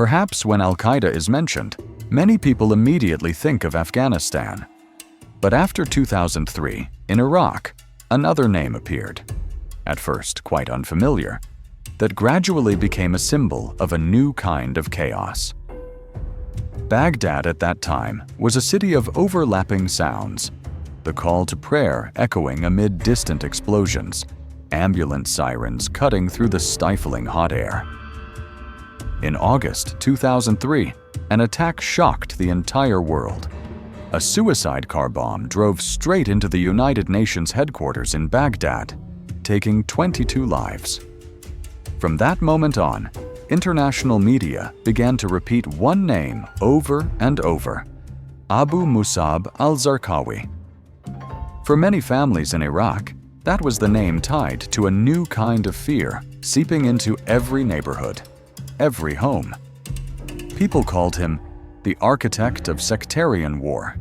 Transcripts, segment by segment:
Perhaps when Al-Qaeda is mentioned, many people immediately think of Afghanistan. But after 2003, in Iraq, another name appeared, at first quite unfamiliar, that gradually became a symbol of a new kind of chaos. Baghdad at that time was a city of overlapping sounds, the call to prayer echoing amid distant explosions, ambulance sirens cutting through the stifling hot air. In August 2003, an attack shocked the entire world. A suicide car bomb drove straight into the United Nations headquarters in Baghdad, taking 22 lives. From that moment on, international media began to repeat one name over and over: Abu Musab al-Zarqawi. For many families in Iraq, that was the name tied to a new kind of fear seeping into every neighborhood, every home. People called him the architect of sectarian war.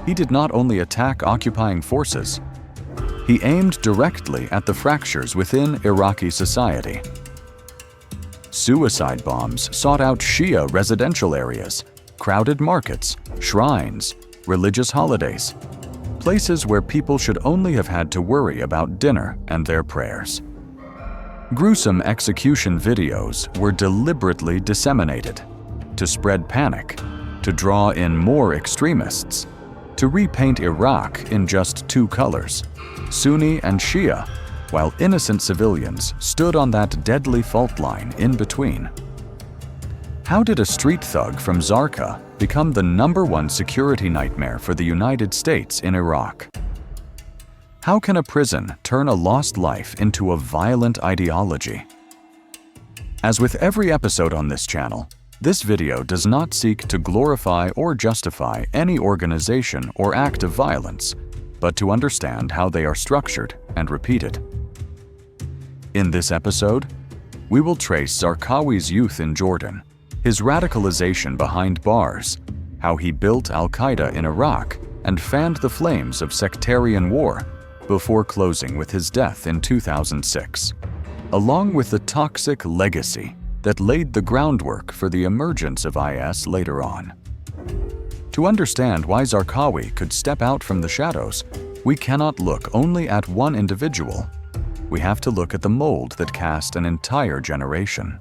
He did not only attack occupying forces, he aimed directly at the fractures within Iraqi society. Suicide bombs sought out Shia residential areas, crowded markets, shrines, religious holidays, places where people should only have had to worry about dinner and their prayers. Gruesome execution videos were deliberately disseminated to spread panic, to draw in more extremists, to repaint Iraq in just two colors, Sunni and Shia, while innocent civilians stood on that deadly fault line in between. How did a street thug from Zarqa become the #1 security nightmare for the United States in Iraq? How can a prison turn a lost life into a violent ideology? As with every episode on this channel, this video does not seek to glorify or justify any organization or act of violence, but to understand how they are structured and repeated. In this episode, we will trace Zarqawi's youth in Jordan, his radicalization behind bars, how he built Al-Qaeda in Iraq and fanned the flames of sectarian war before closing with his death in 2006, along with the toxic legacy that laid the groundwork for the emergence of IS later on. To understand why Zarqawi could step out from the shadows, we cannot look only at one individual. We have to look at the mold that cast an entire generation.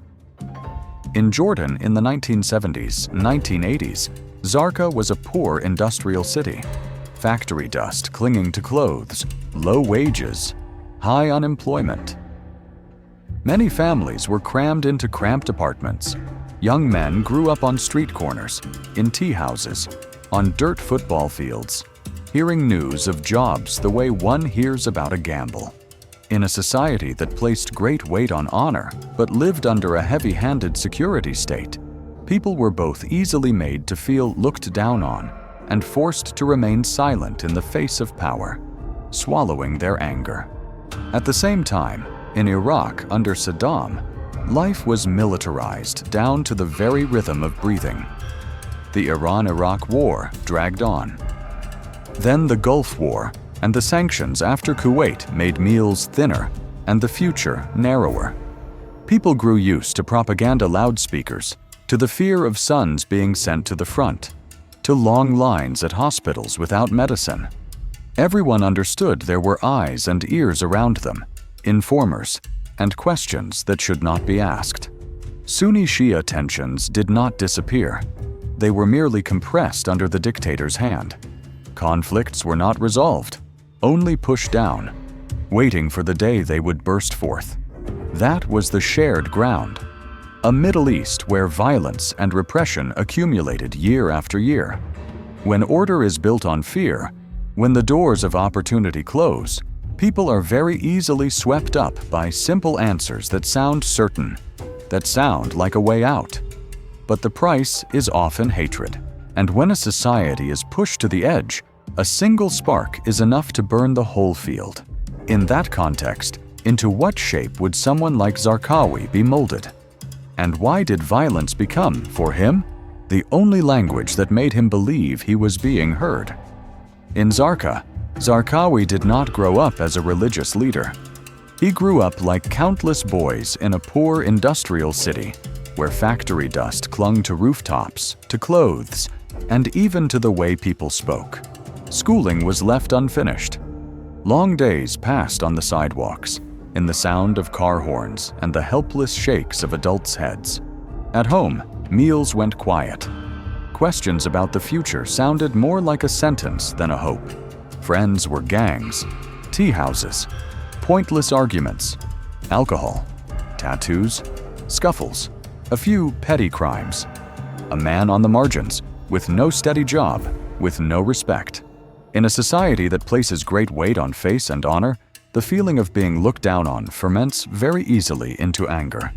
In Jordan in the 1970s, 1980s, Zarqa was a poor industrial city. Factory dust clinging to clothes, low wages, high unemployment. Many families were crammed into cramped apartments. Young men grew up on street corners, in tea houses, on dirt football fields, hearing news of jobs the way one hears about a gamble. In a society that placed great weight on honor but lived under a heavy-handed security state, people were both easily made to feel looked down on and forced to remain silent in the face of power, swallowing their anger. At the same time, in Iraq under Saddam, life was militarized down to the very rhythm of breathing. The Iran-Iraq War dragged on. Then the Gulf War and the sanctions after Kuwait made meals thinner and the future narrower. People grew used to propaganda loudspeakers, to the fear of sons being sent to the front, to long lines at hospitals without medicine. Everyone understood there were eyes and ears around them, informers, and questions that should not be asked. Sunni-Shia tensions did not disappear. They were merely compressed under the dictator's hand. Conflicts were not resolved, only pushed down, waiting for the day they would burst forth. That was the shared ground, a Middle East where violence and repression accumulated year after year. When order is built on fear, when the doors of opportunity close, people are very easily swept up by simple answers that sound certain, that sound like a way out. But the price is often hatred. And when a society is pushed to the edge, a single spark is enough to burn the whole field. In that context, into what shape would someone like Zarqawi be molded? And why did violence become, for him, the only language that made him believe he was being heard? In Zarqa, Zarqawi did not grow up as a religious leader. He grew up like countless boys in a poor industrial city, where factory dust clung to rooftops, to clothes, and even to the way people spoke. Schooling was left unfinished. Long days passed on the sidewalks, in the sound of car horns and the helpless shakes of adults' heads. At home, meals went quiet. Questions about the future sounded more like a sentence than a hope. Friends were gangs, tea houses, pointless arguments, alcohol, tattoos, scuffles, a few petty crimes. A man on the margins, with no steady job, with no respect. In a society that places great weight on face and honor, the feeling of being looked down on ferments very easily into anger.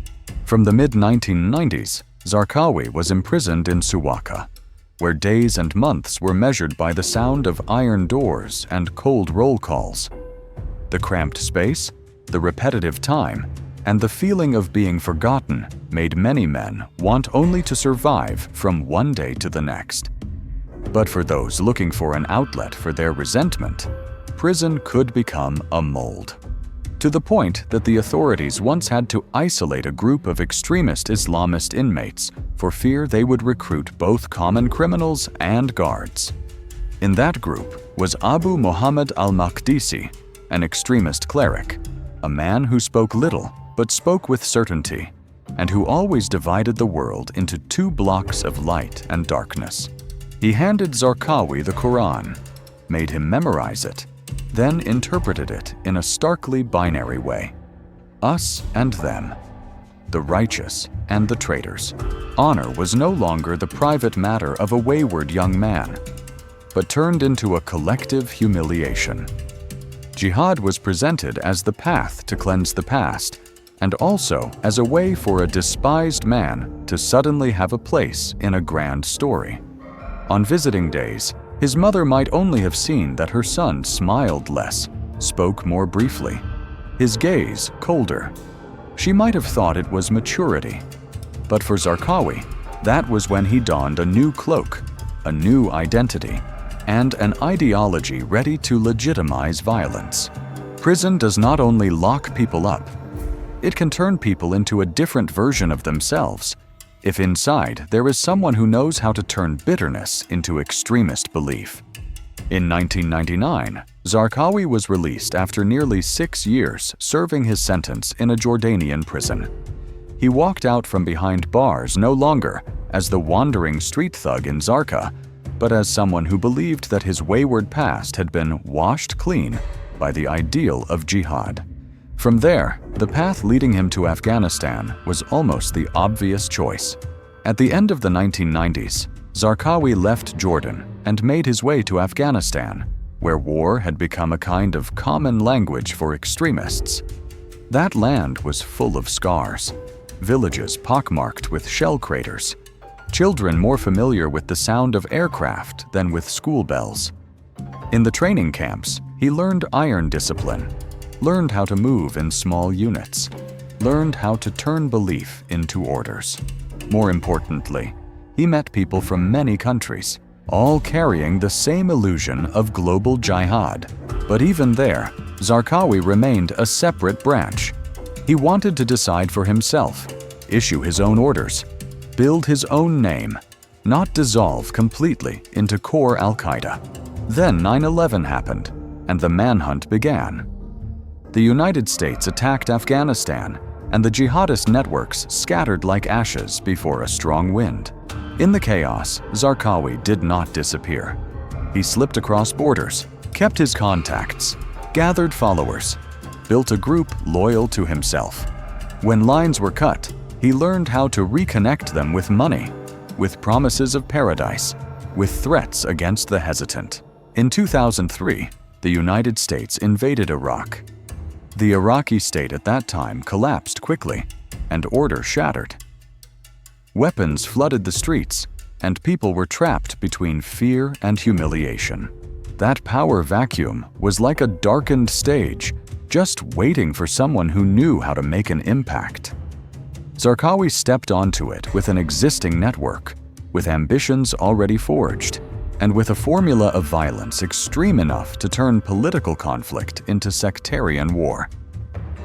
From the mid-1990s, Zarqawi was imprisoned in Suwaqa, where days and months were measured by the sound of iron doors and cold roll calls. The cramped space, the repetitive time, and the feeling of being forgotten made many men want only to survive from one day to the next. But for those looking for an outlet for their resentment, prison could become a mold. To the point that the authorities once had to isolate a group of extremist Islamist inmates for fear they would recruit both common criminals and guards. In that group was Abu Muhammad al-Maqdisi, an extremist cleric, a man who spoke little but spoke with certainty, and who always divided the world into two blocks of light and darkness. He handed Zarqawi the Quran, made him memorize it, then interpreted it in a starkly binary way. Us and them, the righteous and the traitors. Honor was no longer the private matter of a wayward young man, but turned into a collective humiliation. Jihad was presented as the path to cleanse the past, and also as a way for a despised man to suddenly have a place in a grand story. On visiting days, his mother might only have seen that her son smiled less, spoke more briefly, his gaze colder. She might have thought it was maturity. But for Zarqawi, that was when he donned a new cloak, a new identity, and an ideology ready to legitimize violence. Prison does not only lock people up, it can turn people into a different version of themselves, if inside there is someone who knows how to turn bitterness into extremist belief. In 1999, Zarqawi was released after nearly 6 years serving his sentence in a Jordanian prison. He walked out from behind bars no longer as the wandering street thug in Zarqa, but as someone who believed that his wayward past had been washed clean by the ideal of jihad. From there, the path leading him to Afghanistan was almost the obvious choice. At the end of the 1990s, Zarqawi left Jordan and made his way to Afghanistan, where war had become a kind of common language for extremists. That land was full of scars, villages pockmarked with shell craters, children more familiar with the sound of aircraft than with school bells. In the training camps, he learned iron discipline, learned how to move in small units, learned how to turn belief into orders. More importantly, he met people from many countries, all carrying the same illusion of global jihad. But even there, Zarqawi remained a separate branch. He wanted to decide for himself, issue his own orders, build his own name, not dissolve completely into core Al-Qaeda. Then 9/11 happened, and the manhunt began. The United States attacked Afghanistan, and the jihadist networks scattered like ashes before a strong wind. In the chaos, Zarqawi did not disappear. He slipped across borders, kept his contacts, gathered followers, built a group loyal to himself. When lines were cut, he learned how to reconnect them with money, with promises of paradise, with threats against the hesitant. In 2003, the United States invaded Iraq. The Iraqi state at that time collapsed quickly, and order shattered. Weapons flooded the streets, and people were trapped between fear and humiliation. That power vacuum was like a darkened stage, just waiting for someone who knew how to make an impact. Zarqawi stepped onto it with an existing network, with ambitions already forged, and with a formula of violence extreme enough to turn political conflict into sectarian war.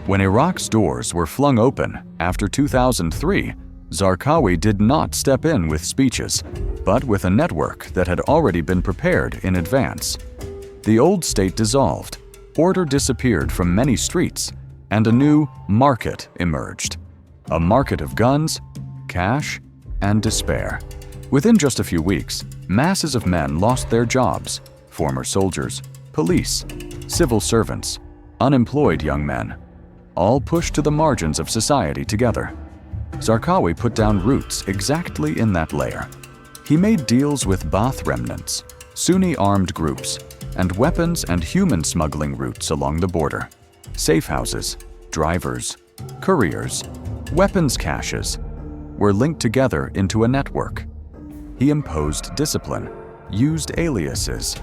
When Iraq's doors were flung open after 2003, Zarqawi did not step in with speeches, but with a network that had already been prepared in advance. The old state dissolved, order disappeared from many streets, and a new market emerged. A market of guns, cash, and despair. Within just a few weeks, masses of men lost their jobs: former soldiers, police, civil servants, unemployed young men, all pushed to the margins of society together. Zarqawi put down roots exactly in that layer. He made deals with Ba'ath remnants, Sunni armed groups, and weapons and human smuggling routes along the border. Safe houses, drivers, couriers, weapons caches were linked together into a network. He imposed discipline, used aliases,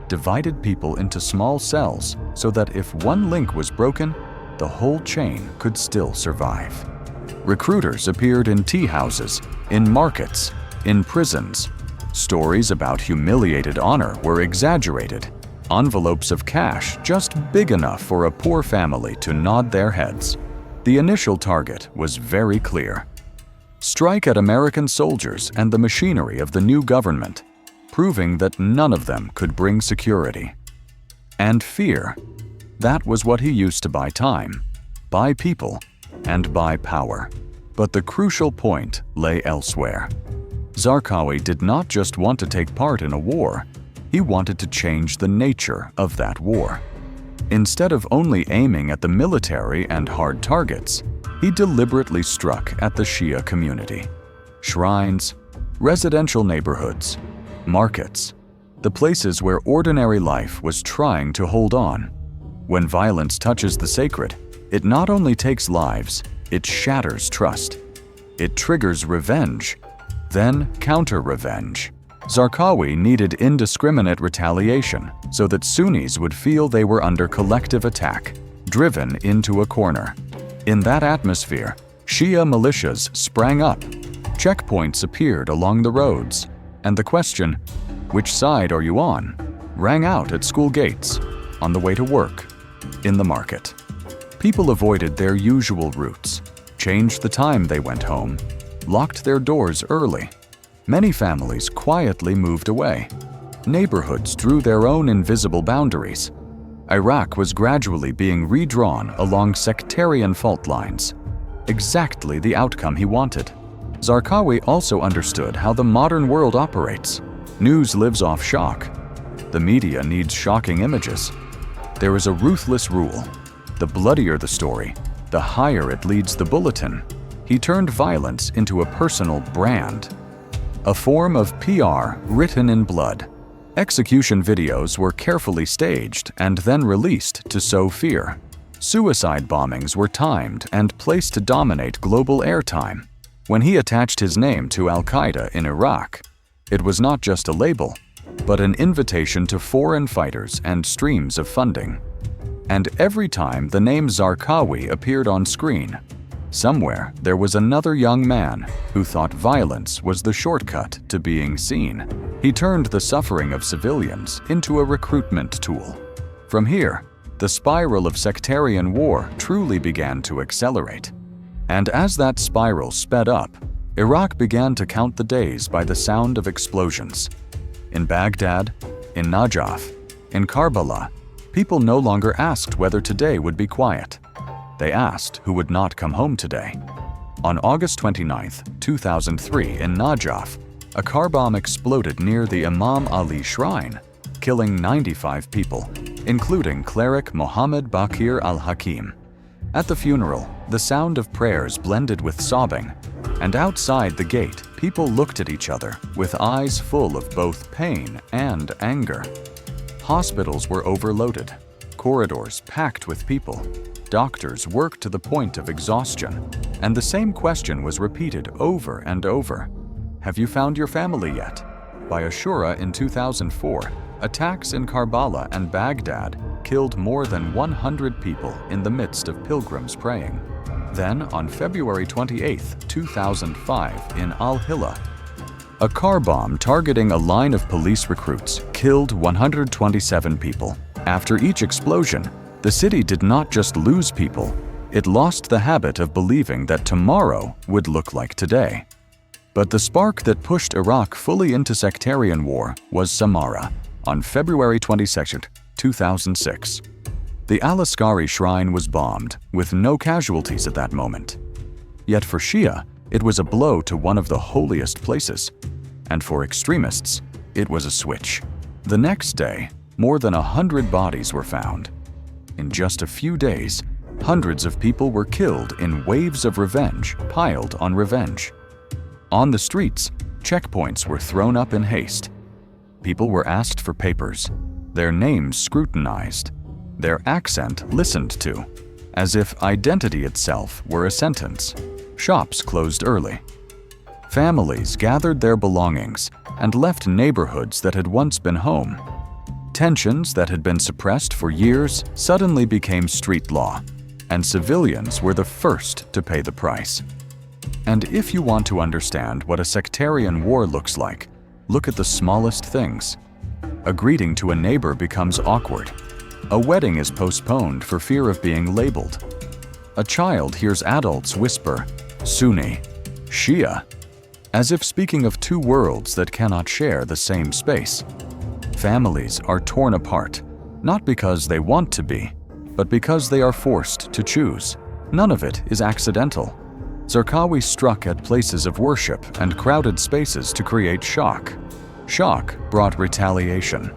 divided people into small cells so that if one link was broken, the whole chain could still survive. Recruiters appeared in tea houses, in markets, in prisons. Stories about humiliated honor were exaggerated. Envelopes of cash just big enough for a poor family to nod their heads. The initial target was very clear. Strike at American soldiers and the machinery of the new government, proving that none of them could bring security. And fear. That was what he used to buy time, buy people, and buy power. But the crucial point lay elsewhere. Zarqawi did not just want to take part in a war, he wanted to change the nature of that war. Instead of only aiming at the military and hard targets, he deliberately struck at the Shia community. Shrines, residential neighborhoods, markets, the places where ordinary life was trying to hold on. When violence touches the sacred, it not only takes lives, it shatters trust. It triggers revenge, then counter-revenge. Zarqawi needed indiscriminate retaliation so that Sunnis would feel they were under collective attack, driven into a corner. In that atmosphere, Shia militias sprang up. Checkpoints appeared along the roads, and the question, "Which side are you on?" rang out at school gates, on the way to work, in the market. People avoided their usual routes, changed the time they went home, locked their doors early. Many families quietly moved away. Neighborhoods drew their own invisible boundaries. Iraq was gradually being redrawn along sectarian fault lines. Exactly the outcome he wanted. Zarqawi also understood how the modern world operates. News lives off shock. The media needs shocking images. There is a ruthless rule. The bloodier the story, the higher it leads the bulletin. He turned violence into a personal brand. A form of PR written in blood. Execution videos were carefully staged and then released to sow fear. Suicide bombings were timed and placed to dominate global airtime. When he attached his name to Al-Qaeda in Iraq, it was not just a label, but an invitation to foreign fighters and streams of funding. And every time the name Zarqawi appeared on screen, somewhere there was another young man who thought violence was the shortcut to being seen. He turned the suffering of civilians into a recruitment tool. From here, the spiral of sectarian war truly began to accelerate. And as that spiral sped up, Iraq began to count the days by the sound of explosions. In Baghdad, in Najaf, in Karbala, people no longer asked whether today would be quiet. They asked who would not come home today. On August 29, 2003, in Najaf, a car bomb exploded near the Imam Ali Shrine, killing 95 people, including cleric Mohammed Bakir al-Hakim. At the funeral, the sound of prayers blended with sobbing, and outside the gate, people looked at each other with eyes full of both pain and anger. Hospitals were overloaded, corridors packed with people. Doctors worked to the point of exhaustion, and the same question was repeated over and over. Have you found your family yet? By Ashura in 2004, attacks in Karbala and Baghdad killed more than 100 people in the midst of pilgrims praying. Then, on February 28, 2005, in Al-Hilla, a car bomb targeting a line of police recruits killed 127 people. After each explosion, the city did not just lose people, It lost the habit of believing that tomorrow would look like today. But the spark that pushed Iraq fully into sectarian war was Samarra on February 22, 2006. The al-Askari shrine was bombed, with no casualties at that moment. Yet for Shia, it was a blow to one of the holiest places. And for extremists, it was a switch. The next day, more than 100 bodies were found. In just a few days, hundreds of people were killed in waves of revenge piled on revenge. On the streets, checkpoints were thrown up in haste. People were asked for papers, their names scrutinized, their accent listened to, as if identity itself were a sentence. Shops closed early. Families gathered their belongings and left neighborhoods that had once been home. Tensions that had been suppressed for years suddenly became street law, and civilians were the first to pay the price. And if you want to understand what a sectarian war looks like, look at the smallest things. A greeting to a neighbor becomes awkward. A wedding is postponed for fear of being labeled. A child hears adults whisper, Sunni, Shia, as if speaking of two worlds that cannot share the same space. Families are torn apart, not because they want to be, but because they are forced to choose. None of it is accidental. Zarqawi struck at places of worship and crowded spaces to create shock. Shock brought retaliation.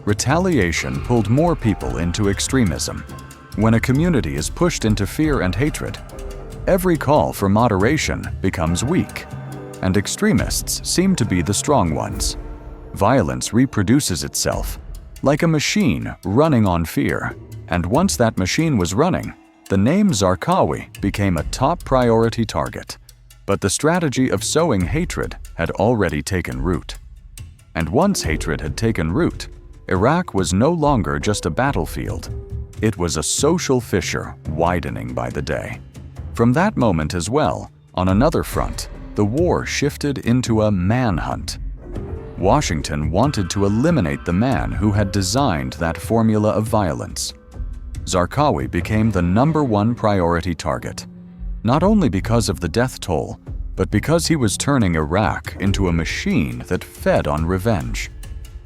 Retaliation pulled more people into extremism. When a community is pushed into fear and hatred, every call for moderation becomes weak, and extremists seem to be the strong ones. Violence reproduces itself, like a machine running on fear. And once that machine was running, the name Zarqawi became a top priority target. But the strategy of sowing hatred had already taken root. And once hatred had taken root, Iraq was no longer just a battlefield. It was a social fissure widening by the day. From that moment as well, on another front, the war shifted into a manhunt. Washington wanted to eliminate the man who had designed that formula of violence. Zarqawi became the #1 priority target, not only because of the death toll, but because he was turning Iraq into a machine that fed on revenge.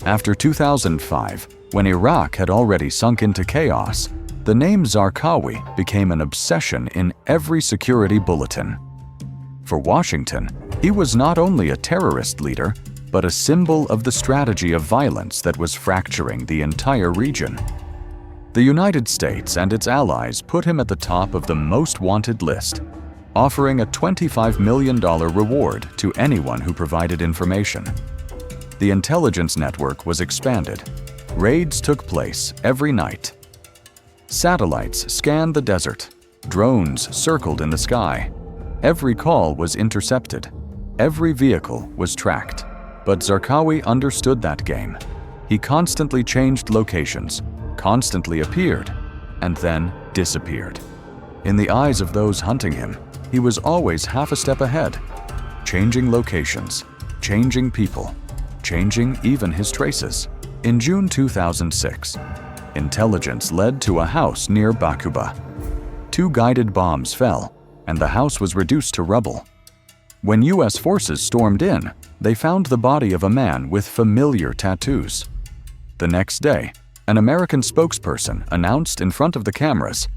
After 2005, when Iraq had already sunk into chaos, the name Zarqawi became an obsession in every security bulletin. For Washington, he was not only a terrorist leader, but a symbol of the strategy of violence that was fracturing the entire region. The United States and its allies put him at the top of the most wanted list, offering a $25 million reward to anyone who provided information. The intelligence network was expanded. Raids took place every night. Satellites scanned the desert. Drones circled in the sky. Every call was intercepted. Every vehicle was tracked. But Zarqawi understood that game. He constantly changed locations, constantly appeared, and then disappeared. In the eyes of those hunting him, he was always half a step ahead, changing locations, changing people, changing even his traces. In June 2006, intelligence led to a house near Bakuba. 2 guided bombs fell, and the house was reduced to rubble. When U.S. forces stormed in, they found the body of a man with familiar tattoos. The next day, an American spokesperson announced in front of the cameras,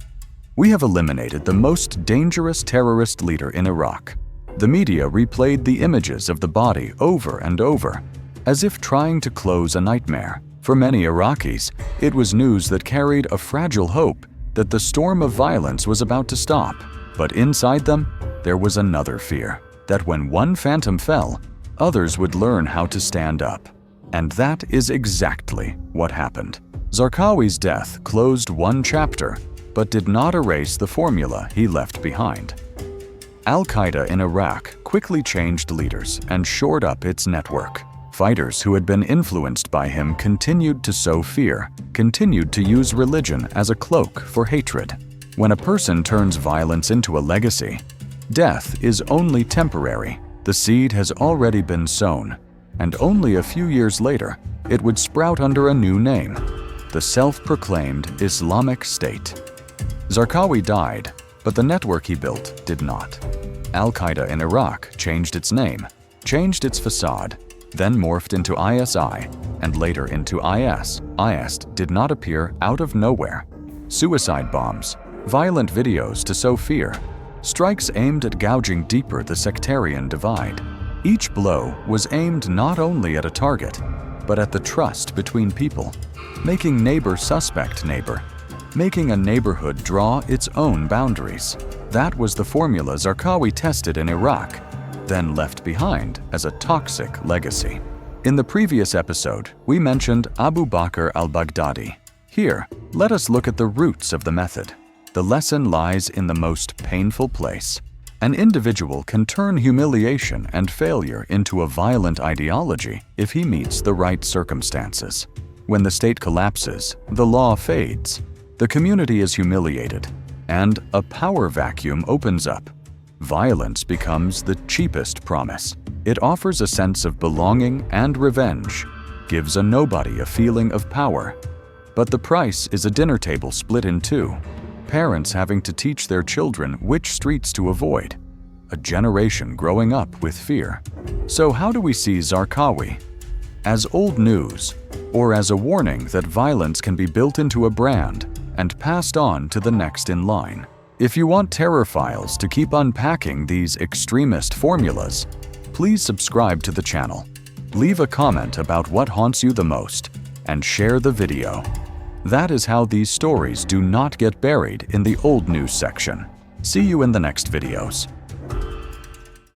"We have eliminated the most dangerous terrorist leader in Iraq." The media replayed the images of the body over and over, as if trying to close a nightmare. For many Iraqis, it was news that carried a fragile hope that the storm of violence was about to stop. But inside them, there was another fear, that when one phantom fell, others would learn how to stand up. And that is exactly what happened. Zarqawi's death closed one chapter, but did not erase the formula he left behind. Al-Qaeda in Iraq quickly changed leaders and shored up its network. Fighters who had been influenced by him continued to sow fear, continued to use religion as a cloak for hatred. When a person turns violence into a legacy, death is only temporary. The seed has already been sown, and only a few years later, it would sprout under a new name, the self-proclaimed Islamic State. Zarqawi died, but the network he built did not. Al-Qaeda in Iraq changed its name, changed its facade, then morphed into ISI, and later into IS. IS did not appear out of nowhere. Suicide bombs, violent videos to sow fear, strikes aimed at gouging deeper the sectarian divide. Each blow was aimed not only at a target, but at the trust between people, making neighbor suspect neighbor, making a neighborhood draw its own boundaries. That was the formula Zarqawi tested in Iraq, then left behind as a toxic legacy. In the previous episode, we mentioned Abu Bakr al-Baghdadi. Here, let us look at the roots of the method. The lesson lies in the most painful place. An individual can turn humiliation and failure into a violent ideology if he meets the right circumstances. When the state collapses, the law fades, the community is humiliated, and a power vacuum opens up. Violence becomes the cheapest promise. It offers a sense of belonging and revenge, gives a nobody a feeling of power. But the price is a dinner table split in two, parents having to teach their children which streets to avoid, a generation growing up with fear. So how do we see Zarqawi? As old news, or as a warning that violence can be built into a brand and passed on to the next in line? If you want Terror Files to keep unpacking these extremist formulas, please subscribe to the channel, leave a comment about what haunts you the most, and share the video. That is how these stories do not get buried in the old news section. See you in the next videos.